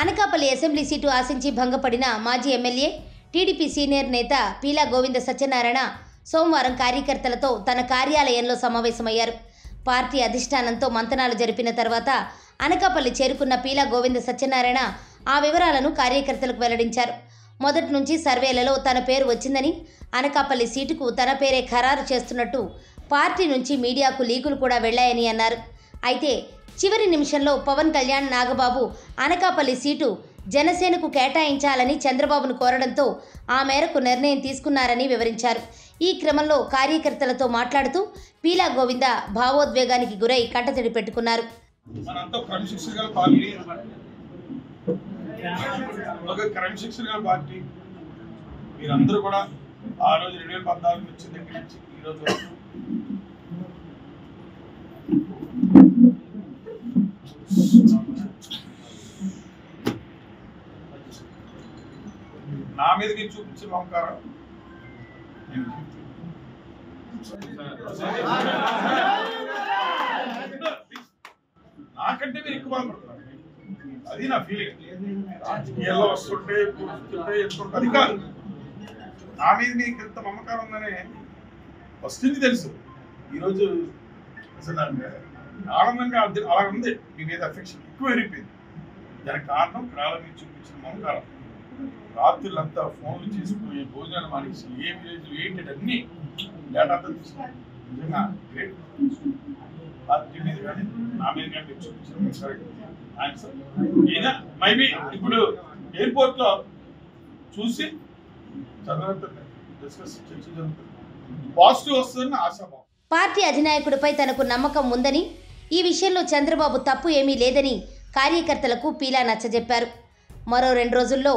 Anakapalli assembly seat ఆశించి భంగపడిన మాజీ MLA TDP senior నేత పీలా గోవింద సత్యనారాయణ సోమవారం కార్యకర్తలతో తన కార్యాలయంలో సమావేశమయ్యారు. పార్టీ అధిష్టానంతో మంతనాలు జరిపిన తర్వాత అనకాపల్లి చేరుకున్న పీలా గోవింద సత్యనారాయణ ఆ వివరాలను కార్యకర్తలకు వెల్లడించారు. మొదటి నుంచి సర్వేలలో తన పేరు వచ్చిందని, అనకాపల్లి సీటుకు తన పేరే ఖరారు చేస్తున్నట్టు పార్టీ నుంచి మీడియాకు లీకులు కూడా వెళ్లాయని అన్నారు. అయితే చివరి నిమిషంలో పవన్ కళ్యాణ్, నాగబాబు అనకాపల్లి సీటు జనసేనకు కేటాయించాలని చంద్రబాబును కోరడంతో ఆ మేరకు నిర్ణయం తీసుకున్నారని వివరించారు. ఈ క్రమంలో కార్యకర్తలతో మాట్లాడుతూ పీలా గోవింద భావోద్వేగానికి గురై కంటతడి పెట్టుకున్నారు. మీరందరూ కూడా ఆ రోజు 2014 నుంచి దగ్గర నుంచి ఈ రోజు నా మీదకి చూపించిన మమకారం నాకంటే మీరు ఎక్కువ బాధపడుతున్నారు. అది నా ఫీలింగ్. రాజకీయాల్లో వస్తుంటే ఎత్తుంటే అది కాదు. నా మీద మీకు ఎంత మమకారం ఉందనే వస్తుంది తెలుసు. ఈరోజు అసలు ఆనందంగా అలా ఉంది. మీ మీద అఫెక్షన్ ఎక్కువ ఎరిగిపోయింది. దానికి కారణం ప్రాణ మీద చూపించిన మమకారం. రాత్రులంతా ఫోన్లు చేసుకుని భోజనాలు మానేసి ఏ విలేజ్ ఏంటి అన్ని డేటాతో తీసుకుని నిజంగా గ్రేట్. పార్టీ మీద కానీ నా మీద కానీ మీరు చూపించిన సరే ఆన్సర్ ఏదైనా మైబీ ఇప్పుడు ఎయిర్పోర్ట్ లో చూసి పాజిటివ్ వస్తుందని ఆశాభావం. పార్టీ అధినాయకుడిపై తనకు నమ్మకం ఉందని, ఈ విషయంలో చంద్రబాబు తప్పు ఏమీ లేదని కార్యకర్తలకు పీలా నచ్చజెప్పారు. మరో 2 రోజుల్లో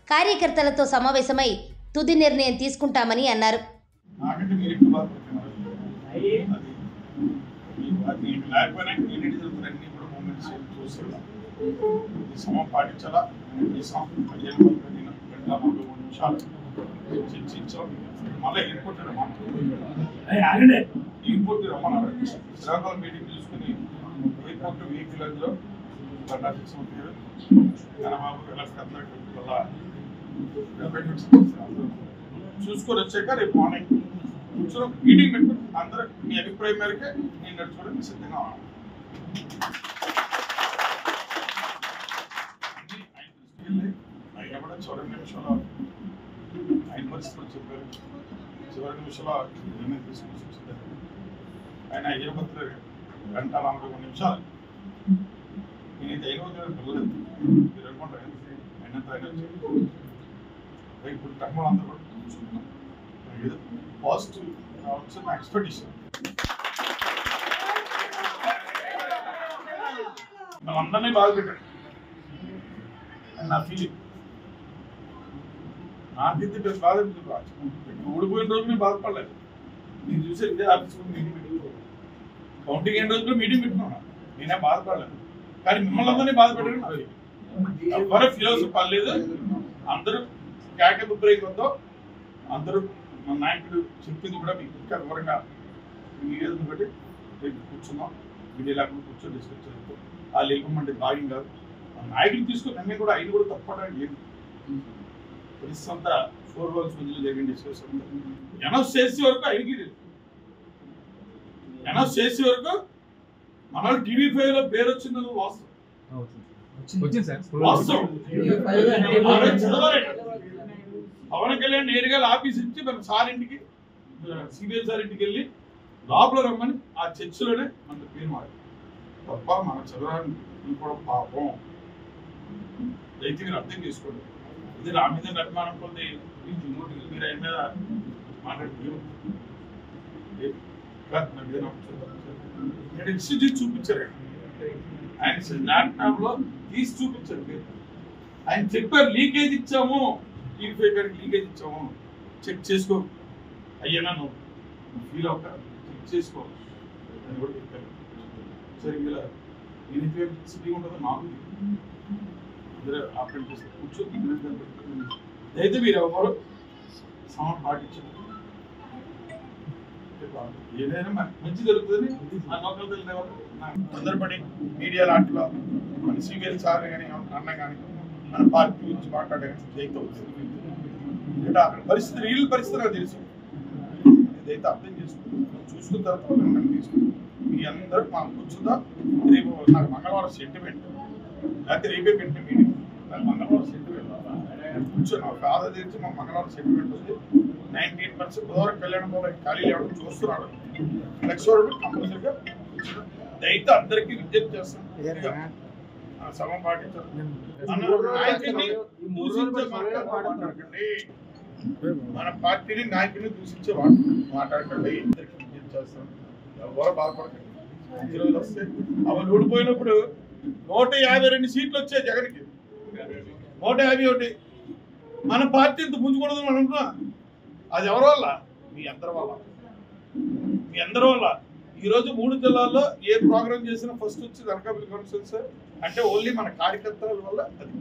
కార్యకర్తలతో సమావేశమై తుది నిర్ణయం తీసుకుంటామని అన్నారు. మళ్ళీ ఎయిర్పోర్ట్ రమ్మన్నారు. శ్రీకాకుళం మీటింగ్ చూసుకుని ఎయిర్పోర్ట్ వెహికల్లో చంద్రబాబు చూసుకొని వచ్చాక రేపు మార్నింగ్ కూర్చొని మీటింగ్ పెట్టుకుని అందరూ మీ అభిప్రాయం మేరకే నేను నడుచుకోవడానికి సిద్ధంగా ఉన్నాను. ఆయన కూడా చివరి నిమిషంలో ఆయన పరిస్థితులు చెప్పారు. చివరి నిమిషంలో నిర్ణయం తీసుకుని వచ్చింది. ఆయన 20 నిమిషాలు నేనైతే 5 పిల్లలు మీరు అనుకుంటారు ఆయనంతా ఆయన వచ్చి ఇప్పుడు టక్మలు అందరూ కూడా కూర్చుంటున్నాం. పాజిటివ్ రావచ్చు నా ఎక్స్పెక్టేషన్. మనం అందరినీ బాధ పెట్టాడు అని నా ఫీలింగ్. నాకైతే పెద్ద బాధ ఊడిపోయిన రోజు నేను బాధపడలేదు. నేను చూసే ఇదే ఆఫీస్ మీటింగ్ పెట్టుకోవాలి. కౌంటింగ్ అయిన రోజులో మీటింగ్ పెట్టుకున్నా. నేనే బాధపడలేదు. కానీ మిమ్మల్ని అందరినీ బాధ పెట్టాడు. ఎవరు ఫిలోసఫీ పర్లేదు. అందరూ కేక బ్రేక్ వద్దో అందరూ మా నాయకుడు చెప్పింది కూడా మీకు ఇంకా వివరంగా మీడియాను బట్టి రేపు కూర్చున్నాం. మీడియా లేకుండా కూర్చొని డిస్కస్ చేస్తాం. ఆ లేకమంటే భాగ్యం కాదు. నాయకులు తీసుకుని నన్ను కూడా ఆయన కూడా తప్పడానికి లేదు. పరిస్థితి అంతా 4 walls మధ్యలో జరిగిన డిస్కషన్ అనౌన్స్ చేసే వరకు ఆయనకి లేదు. అనౌన్స్ చేసే వరకు మన TV5 లో పేరు వచ్చిందని వాస్తవం. పవన్ కళ్యాణ్ నేరుగా ఆఫీస్ ఇచ్చి మన సార్ ఇంటికి సిబిఐ సార్ ఇంటికి వెళ్ళి లోపల రమ్మని ఆ చర్చిలోనే మన పేరు మారి తప్ప మన చదవడానికి కూడా పాపం. అయితే మీరు అర్థం చేసుకోండి. ఇది నా మీద అభిమానం కొద్ది మీరు ఆయన మీద మాట్లాడి చూపించారు. ఆయన ల్యాప్టాప్ లో తీసి చూపించారు. ఆయన చెప్పారు లీకేజ్ ఇచ్చాము, TV5 గారికి లీకేజ్ ఇచ్చాము, చెక్ చేసుకో అయ్యనా నువ్వు ఫీల్ అవుతా చెక్ చేసుకో అని కూడా చెప్పారు. సరే ఇలా TV5 సిటీ ఉంటుందో నాకు అందరూ ఆపరేట్ చేస్తారు. కూర్చొని అయితే మీరు ఎవరు సమయం పాటించారు. ఏదైనా మంచి జరుగుతుంది. నా నౌకలు తొందరపడి మీడియా లాంటిలో మన సిబిఐ సార్ కానీ అన్న కానీ మన పార్టీ గురించి మాట్లాడడానికి జైతే అవుతుంది. ఎందుకంటే అక్కడ పరిస్థితి వీళ్ళ పరిస్థితి నాకు తెలుసు. ఇదైతే అర్థం చూసుకున్న తర్వాత మేము తీసుకుంటాం. మీ అందరూ మాకు కూర్చుందా రేపు నాకు మంగళవారం సెంటిమెంట్ లేకపోతే రేపే పెట్టిన మీటింగ్ నాకు మంగళవారం సెంటిమెంట్ కూర్చొని ఒక ఆదా తెచ్చి మాకు మంగళవారం సెంటిమెంట్ ఉంది. 98% బుధవారం కళ్యాణం పోవాలి ఖాళీ లేవడం చూస్తున్నాడు. నెక్స్ట్ వరకు కంపల్సరీగా దయతో అందరికీ విజ్ఞప్తి చేస్తాం. సమం పాటించారు. నాయకుడిని దూషించే మాట్లాడకండి. మన పార్టీని నాయకుడిని దూషించే మాట్లాడకండి. అందరికీ విజ్ఞప్తి చేస్తాం. ఎవరో బాధపడకండి. 5 రోజులు వస్తే అవన్నీ ఓడిపోయినప్పుడు 152 సీట్లు వచ్చాయి జగన్కి. 151. మన పార్టీ ఇంత పుంజుకూడదు అని అనుకున్నా. అది ఎవరి వల్ల? మీ అందరి వల్ల. మీ అందరి వల్ల ఈరోజు 3 జిల్లాల్లో ఏ ప్రోగ్రామ్ చేసినా ఫస్ట్ వచ్చి అనకాపల్లి కాన్స్టిట్యూన్సీ అంటే ఓన్లీ మన కార్యకర్తల వల్ల. అది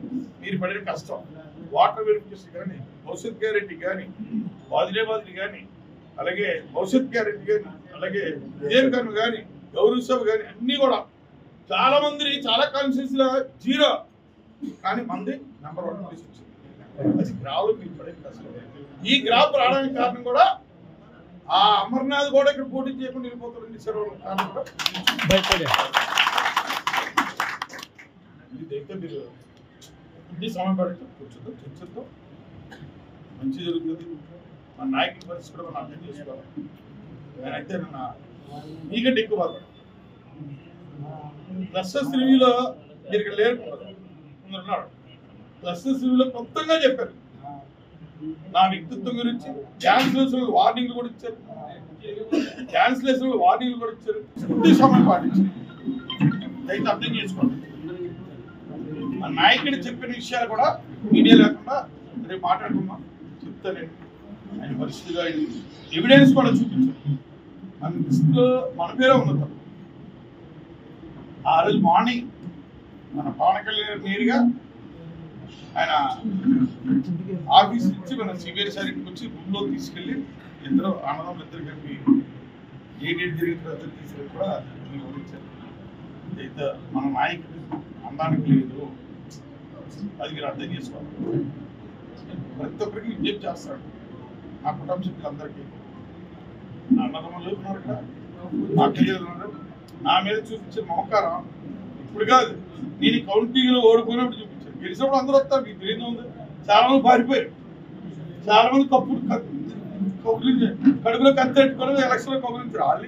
మీరు పడిన కష్టం. వాటర్ వెరిఫికేషన్ కానీ, భవిష్యత్ గ్యారెంటీ కానీ, బాదిలే కానీ, అలాగే భవిష్యత్ గ్యారెంటీ కానీ, అలాగే విజయం కర్మ కానీ, గౌరవ సభ కానీ అన్నీ కూడా చాలా మంది చాలా కాన్స్టిట్యూన్సీలో 0 కానీ మంది నెంబర్ 1 ప్లేస్ వచ్చింది. అది గ్రాఫ్లో మీరు పడే కష్టం. ఈ గ్రాఫ్ రావడానికి కారణం కూడా ఆ అమర్నాథ్ కూడా ఇక్కడ పోటీ చేయకుండా వెళ్ళిపోతారండి. కారణం కూడా ఇదైతే మీరు ఇంటి సమయం పడితే కూర్చుందాం, చర్చిద్దాం, మంచి జరుగుతుంది. మన నాయకుడి పరిస్థితి కూడా మనం అర్థం చేసుకోవాలి. నేనైతే మీకంటే ఎక్కువ బాధపడ క్లస్టర్స్ రివ్యూలో మీరు ఇక్కడ లేరు ఉన్నారు. క్లస్టర్స్ రివ్యూలో కొత్తగా చెప్పారు నా వ్యక్తిత్వం గురించి. క్యాన్సిలేషన్ వార్నింగ్లు కూడా ఇచ్చారు. ఇంటి సమయం పాటించారు. అయితే అర్థం చేసుకోండి. ఆ నాయకుడు చెప్పిన విషయాలు కూడా మీడియా లేకుండా రేపు మాట్లాడుకున్నాం చెప్తానండి. ఆయన పరిస్థితిగా ఎవిడెన్స్ కూడా చూపించారు. మన లిస్టులో మన పేరే ఉంది. ఆ రోజు మార్నింగ్ మన పవన్ కళ్యాణ్ నేరుగా ఆయన ఆఫీస్ నుంచి మన సిబిఐ సార్ ఇంటికి వచ్చి రూమ్లో తీసుకెళ్ళి ఇద్దరు అన్నదమ్ములు ఇద్దరు కలిపి ఏ డేట్ జరిగిన తీసుకెళ్ళి కూడా మీరు వివరించారు. అయితే మన నాయకుడు అందానికి లేదు. అది మీరు అర్థం చేసుకోవాలి. ప్రతి ఒక్కరికి విజ్ఞప్తి చేస్తాడు. నా కుటుంబ సభ్యులందరికీ నా అన్నదమ్ములు ఉన్నారు ఇక్కడ, నా అక్కయ్యలు ఉన్నారు. నా మీద చూపించే మమకారం ఇప్పుడు కాదు, నేను కౌంటింగ్లో ఓడిపోయినప్పుడు చూపించాను. గెలిచినప్పుడు అందరూ వస్తారు. మీకు తెలియదు ఉంది. చాలా మంది పారిపోయారు. చాలా మంది కడుపులో కత్తి పెట్టుకోవడం ఎలక్షన్లో కబురించారు. వాళ్ళు